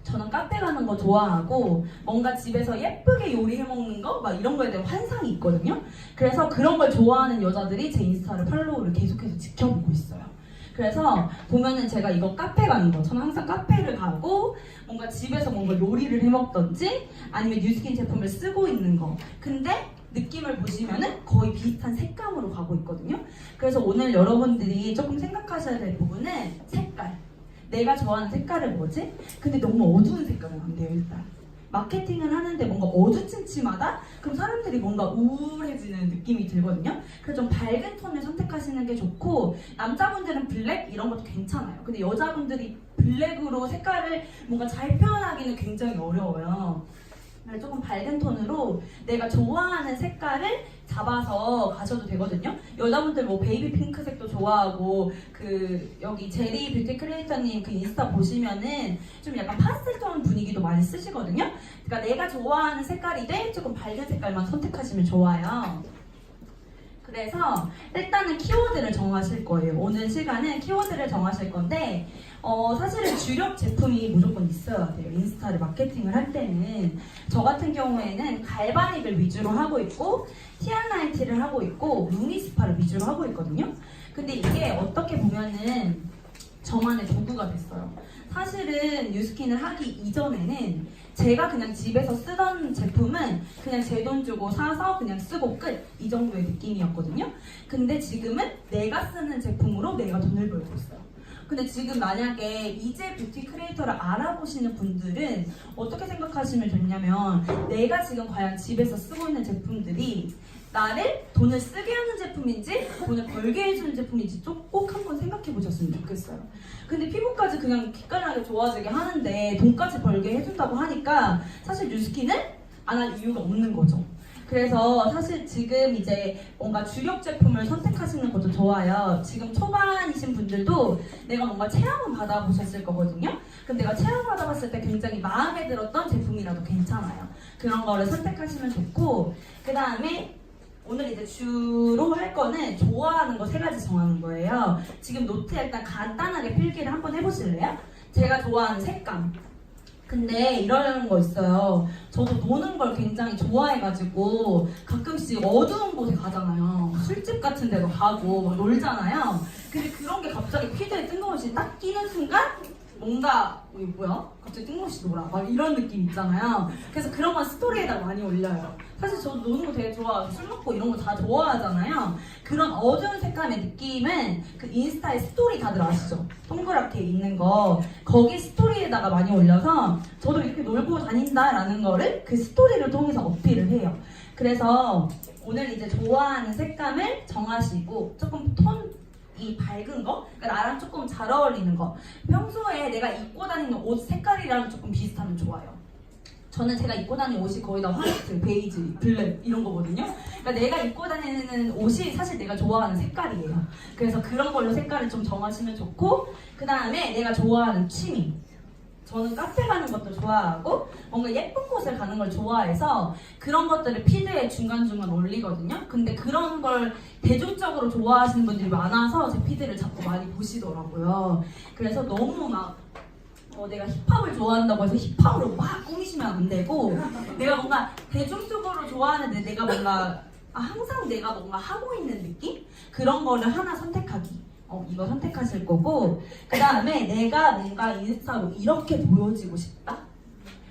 저는 카페 가는 거 좋아하고 뭔가 집에서 예쁘게 요리해 먹는 거 막 이런 거에 대한 환상이 있거든요. 그래서 그런 걸 좋아하는 여자들이 제 인스타를 팔로우를 계속해서 지켜보고 있어요. 그래서 보면은 제가 이거 카페 가는 거 저는 항상 카페를 가고 뭔가 집에서 뭔가 요리를 해 먹던지 아니면 뉴스킨 제품을 쓰고 있는 거 근데 느낌을 보시면은 거의 비슷한 색감으로 가고 있거든요. 그래서 오늘 여러분들이 조금 생각하셔야 될 부분은 색깔. 내가 좋아하는 색깔은 뭐지? 근데 너무 어두운 색깔은 안 돼요, 일단. 마케팅을 하는데 뭔가 어두침침하다? 그럼 사람들이 뭔가 우울해지는 느낌이 들거든요. 그래서 좀 밝은 톤을 선택하시는 게 좋고 남자분들은 블랙 이런 것도 괜찮아요. 근데 여자분들이 블랙으로 색깔을 뭔가 잘 표현하기는 굉장히 어려워요. 조금 밝은 톤으로 내가 좋아하는 색깔을 잡아서 가셔도 되거든요. 여자분들 뭐 베이비 핑크색도 좋아하고 그 여기 제리 뷰티 크리에이터님 그 인스타 보시면은 좀 약간 파스텔톤 분위기도 많이 쓰시거든요. 그러니까 내가 좋아하는 색깔이되 조금 밝은 색깔만 선택하시면 좋아요. 그래서 일단은 키워드를 정하실 거예요. 오늘 시간은 키워드를 정하실 건데 사실은 주력 제품이 무조건 있어야 돼요. 인스타를 마케팅을 할 때는. 저 같은 경우에는 갈바닉을 위주로 하고 있고 티안라이트를 하고 있고 루미스파를 위주로 하고 있거든요. 근데 이게 어떻게 보면은 저만의 도구가 됐어요. 사실은 뉴스킨을 하기 이전에는 제가 그냥 집에서 쓰던 제품은 그냥 제 돈 주고 사서 그냥 쓰고 끝 이 정도의 느낌이었거든요. 근데 지금은 내가 쓰는 제품으로 내가 돈을 벌고 있어요. 근데 지금 만약에 이제 뷰티 크리에이터를 알아보시는 분들은 어떻게 생각하시면 좋냐면 내가 지금 과연 집에서 쓰고 있는 제품들이 나를 돈을 쓰게 하는 제품인지 돈을 벌게 해주는 제품인지 꼭 한번 생각해 보셨으면 좋겠어요. 근데 피부까지 그냥 기깔나게 좋아지게 하는데 돈까지 벌게 해준다고 하니까 사실 뉴스킨은 안 할 이유가 없는 거죠. 그래서 사실 지금 이제 뭔가 주력 제품을 선택하시는 것도 좋아요. 지금 초반이신 분들도 내가 뭔가 체험을 받아보셨을 거거든요. 그럼 내가 체험 받아봤을 때 굉장히 마음에 들었던 제품이라도 괜찮아요. 그런 거를 선택하시면 좋고 그 다음에 오늘 이제 주로 할 거는 좋아하는 거 3가지 정하는 거예요. 지금 노트에 일단 간단하게 필기를 한번 해보실래요? 제가 좋아하는 색감. 근데 이러는 거 있어요. 저도 노는 걸 굉장히 좋아해가지고 가끔씩 어두운 곳에 가잖아요. 술집 같은 데도 가고 막 놀잖아요. 근데 그런 게 갑자기 피드에 뜬금없이 딱 끼는 순간 뭔가 이게 뭐야? 갑자기 뜬금없이 놀아 막 이런 느낌 있잖아요. 그래서 그런 건 스토리에다 많이 올려요. 사실 저도 노는 거 되게 좋아하고 술 먹고 이런 거 다 좋아하잖아요. 그런 어두운 색감의 느낌은 그 인스타에 스토리 다들 아시죠? 동그랗게 있는 거 거기 스토리에다가 많이 올려서 저도 이렇게 놀고 다닌다라는 거를 그 스토리를 통해서 어필을 해요. 그래서 오늘 이제 좋아하는 색감을 정하시고 조금 톤이 밝은 거, 그러니까 나랑 조금 잘 어울리는 거, 평소에 내가 입고 다니는 옷 색깔이랑 조금 비슷하면 좋아요. 저는 제가 입고 다니는 옷이 거의 다 화이트, 베이지, 블랙 이런 거거든요. 그러니까 내가 입고 다니는 옷이 사실 내가 좋아하는 색깔이에요. 그래서 그런 걸로 색깔을 좀 정하시면 좋고 그 다음에 내가 좋아하는 취미. 저는 카페 가는 것도 좋아하고 뭔가 예쁜 곳을 가는 걸 좋아해서 그런 것들을 피드에 중간중간 올리거든요. 근데 그런 걸 대중적으로 좋아하시는 분들이 많아서 제 피드를 자꾸 많이 보시더라고요. 그래서 너무 막 내가 힙합을 좋아한다고 해서 힙합으로 막 꾸미시면 안 되고 내가 뭔가 대중적으로 좋아하는데 내가 뭔가 항상 내가 뭔가 하고 있는 느낌? 그런 거를 하나 선택하기. 이거 선택하실 거고 그 다음에 내가 뭔가 인스타로 이렇게 보여지고 싶다?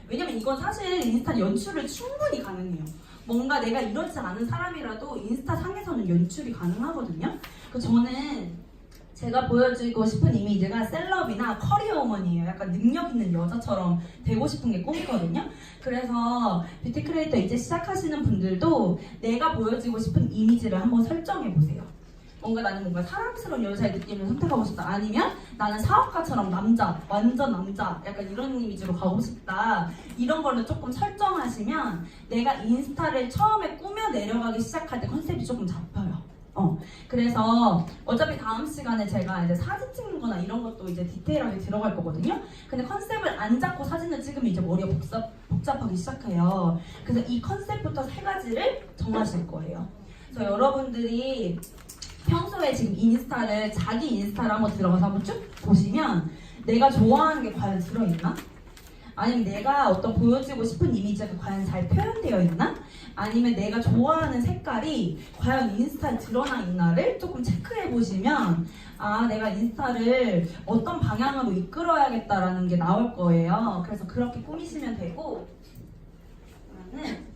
왜냐면 이건 사실 인스타 연출을 충분히 가능해요. 뭔가 내가 이렇지 않은 사람이라도 인스타 상에서는 연출이 가능하거든요. 그래서 저는 제가 보여주고 싶은 이미지가 셀럽이나 커리어우먼이에요. 약간 능력 있는 여자처럼 되고 싶은 게 꿈이거든요. 그래서 뷰티 크리에이터 이제 시작하시는 분들도 내가 보여주고 싶은 이미지를 한번 설정해 보세요. 뭔가 나는 뭔가 사랑스러운 여자의 느낌을 선택하고 싶다. 아니면 나는 사업가처럼 남자, 완전 남자, 약간 이런 이미지로 가고 싶다. 이런 거를 조금 설정하시면 내가 인스타를 처음에 꾸며 내려가기 시작할 때 컨셉이 조금 잡혀요. 그래서 어차피 다음 시간에 제가 이제 사진 찍는 거나 이런 것도 이제 디테일하게 들어갈 거거든요. 근데 컨셉을 안 잡고 사진을 찍으면 이제 머리가 복잡하기 시작해요. 그래서 이 컨셉부터 3가지를 정하실 거예요. 그래서 여러분들이 평소에 지금 인스타를 자기 인스타를 한번 들어가서 한번 쭉 보시면 내가 좋아하는 게 과연 들어있나? 아니면 내가 어떤 보여주고 싶은 이미지가 과연 잘 표현되어 있나? 아니면 내가 좋아하는 색깔이 과연 인스타에 드러나 있나를 조금 체크해 보시면 아 내가 인스타를 어떤 방향으로 이끌어야겠다라는 게 나올 거예요. 그래서 그렇게 꾸미시면 되고 그러면은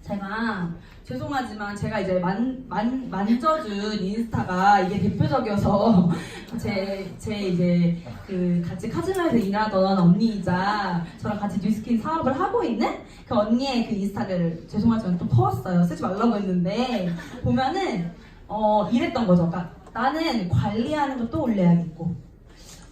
제가 죄송하지만 제가 이제 만져준 인스타가 이게 대표적이어서 제 이제 그 같이 카즈나에서 일하던 언니이자 저랑 같이 뉴스킨 사업을 하고 있는 그 언니의 그 인스타를 죄송하지만 또 퍼왔어요. 쓰지 말라고 했는데 보면은 이랬던 거죠. 그러니까 나는 관리하는 것도 올려야겠고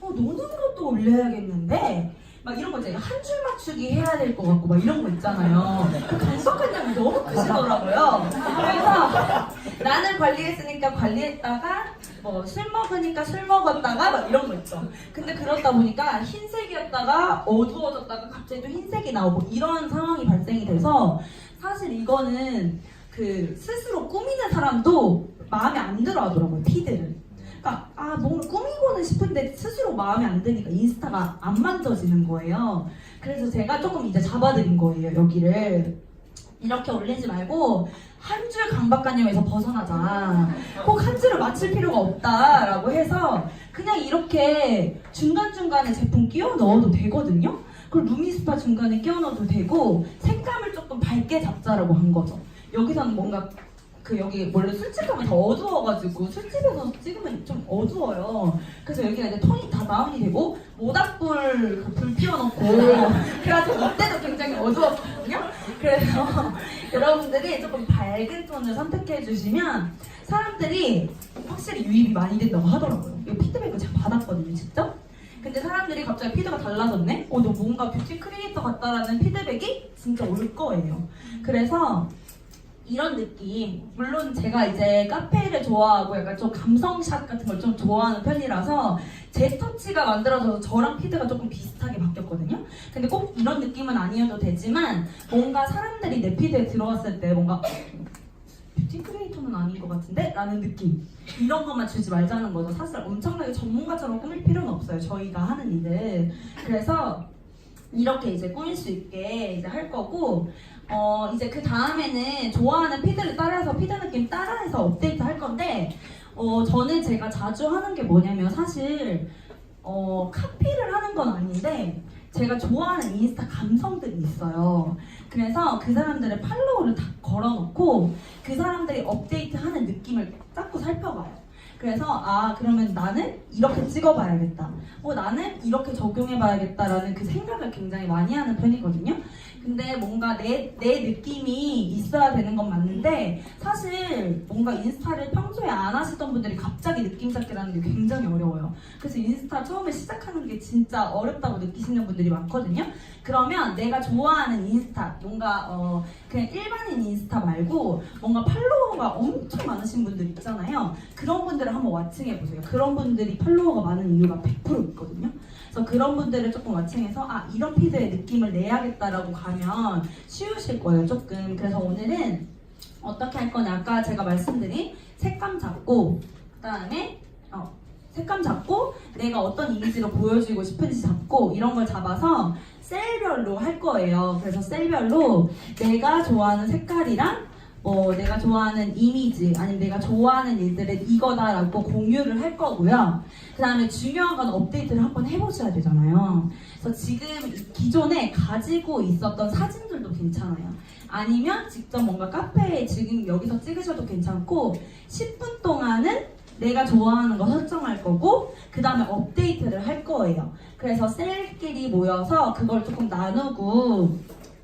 노는 것도 올려야겠는데 막 이런 거 있잖아요. 한 줄 맞추기 해야 될 것 같고 막 이런 거 있잖아요. 그 간섭관념이 너무 크시더라고요. 그래서 나는 관리했으니까 관리했다가 뭐 술 먹으니까 술 먹었다가 막 이런 거 있죠. 근데 그러다 보니까 흰색이었다가 어두워졌다가 갑자기 또 흰색이 나오고 이런 상황이 발생이 돼서 사실 이거는 그 스스로 꾸미는 사람도 마음에 안 들어 하더라고요. 피드를. 그러니까 뭔가 꾸미고는 싶은데 스스로 마음에 안 드니까 인스타가 안 만져지는 거예요. 그래서 제가 조금 이제 잡아드린 거예요. 여기를 이렇게 올리지 말고 한 줄 강박관념에서 벗어나자. 꼭 한 줄을 맞출 필요가 없다라고 해서 그냥 이렇게 중간중간에 제품 끼워 넣어도 되거든요. 그리고 루미스파 중간에 끼워 넣어도 되고 색감을 조금 밝게 잡자라고 한 거죠. 여기서는 뭔가 여기 원래 술집 가면 더 어두워가지고 술집에서 찍으면 좀 어두워요. 그래서 여기가 이제 톤이 다 다운이 되고 모닥불 불 피워놓고 그래가지고 이때도 굉장히 어두웠거든요. 그래서 여러분들이 조금 밝은 톤을 선택해 주시면 사람들이 확실히 유입이 많이 된다고 하더라고요. 이 피드백을 제가 받았거든요, 직접. 근데 사람들이 갑자기 피드가 달라졌네? 너 뭔가 뷰티 크리에이터 같다라는 피드백이 진짜 올 거예요. 그래서 이런 느낌, 물론 제가 이제 카페를 좋아하고 약간 좀 감성샷 같은 걸 좀 좋아하는 편이라서 제 터치가 만들어져서 저랑 피드가 조금 비슷하게 바뀌었거든요. 근데 꼭 이런 느낌은 아니어도 되지만 뭔가 사람들이 내 피드에 들어왔을 때 뭔가 뷰티 크리에이터는 아닌 것 같은데? 라는 느낌, 이런 것만 주지 말자는 거죠. 사실 엄청나게 전문가처럼 꾸밀 필요는 없어요, 저희가 하는 일은. 그래서 이렇게 이제 꾸밀 수 있게 이제 할 거고 이제 그 다음에는 좋아하는 피드를 따라서 피드 느낌 따라해서 업데이트 할 건데 저는 제가 자주 하는 게 뭐냐면 사실 카피를 하는 건 아닌데 제가 좋아하는 인스타 감성들이 있어요. 그래서 그 사람들의 팔로우를 다 걸어놓고 그 사람들이 업데이트하는 느낌을 자꾸 살펴봐요. 그래서 그러면 나는 이렇게 찍어봐야겠다. 나는 이렇게 적용해봐야겠다라는 그 생각을 굉장히 많이 하는 편이거든요. 근데 뭔가 내 느낌이 있어야 되는 건 맞는데 사실 뭔가 인스타를 평소에 안 하시던 분들이 갑자기 느낌 잡기라는 게 굉장히 어려워요. 그래서 인스타 처음에 시작하는 게 진짜 어렵다고 느끼시는 분들이 많거든요. 그러면 내가 좋아하는 인스타, 뭔가 그냥 일반인 인스타 말고 뭔가 팔로워가 엄청 많으신 분들 있잖아요. 그런 분들을 한번 왓칭해보세요. 그런 분들이 팔로워가 많은 이유가 100% 있거든요. 그래서 그런 분들을 조금 왓칭해서 이런 피드의 느낌을 내야겠다라고 가면 쉬우실 거예요, 조금. 그래서 오늘은 어떻게 할 거냐, 아까 제가 말씀드린 색감 잡고 그다음에 색감 잡고 내가 어떤 이미지로 보여주고 싶은지 잡고 이런 걸 잡아서 셀별로 할 거예요. 그래서 셀별로 내가 좋아하는 색깔이랑 내가 좋아하는 이미지 아니면 내가 좋아하는 일들은 이거다라고 공유를 할 거고요. 그 다음에 중요한 건 업데이트를 한번 해보셔야 되잖아요. 그래서 지금 기존에 가지고 있었던 사진들도 괜찮아요. 아니면 직접 뭔가 카페에 지금 여기서 찍으셔도 괜찮고 10분 동안은 내가 좋아하는 거 설정할 거고 그 다음에 업데이트를 할 거예요. 그래서 셀끼리 모여서 그걸 조금 나누고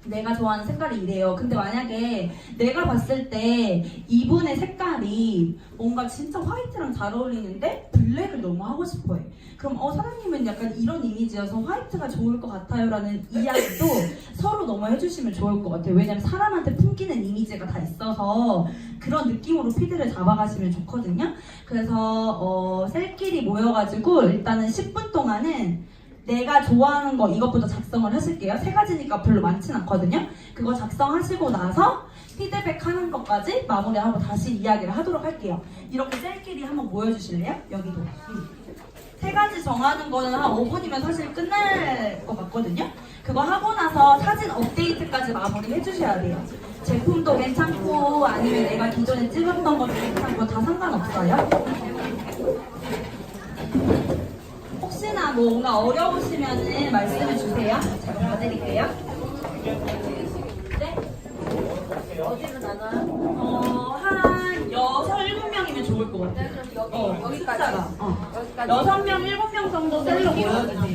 내가 좋아하는 색깔이 이래요. 근데 만약에 내가 봤을 때 이분의 색깔이 뭔가 진짜 화이트랑 잘 어울리는데 블랙을 너무 하고 싶어해. 그럼 사장님은 약간 이런 이미지여서 화이트가 좋을 것 같아요 라는 이야기도 서로 너무 해주시면 좋을 것 같아요. 왜냐면 사람한테 풍기는 이미지가 다 있어서 그런 느낌으로 피드를 잡아가시면 좋거든요. 그래서 셀끼리 모여가지고 일단은 10분 동안은 내가 좋아하는 거 이것부터 작성을 하실게요. 3가지니까 별로 많진 않거든요. 그거 작성하시고 나서 피드백 하는 것까지 마무리하고 다시 이야기를 하도록 할게요. 이렇게 셀끼리 한번 모여주실래요? 여기도. 3가지 정하는 거는 한 5분이면 사실 끝날 것 같거든요. 그거 하고 나서 사진 업데이트까지 마무리 해주셔야 돼요. 제품도 괜찮고 아니면 내가 기존에 찍었던 것도 괜찮고 다 상관없어요. 혹시나 뭔가 어려우시면은 말씀해 주세요. 제가 봐드릴게요. 네? 어디로 나눠요? 한 6, 7명이면 좋을 것 같아요. 여기까지. 숫자가. 여기까지. 6명, 7명 정도 셀로 모여주세요.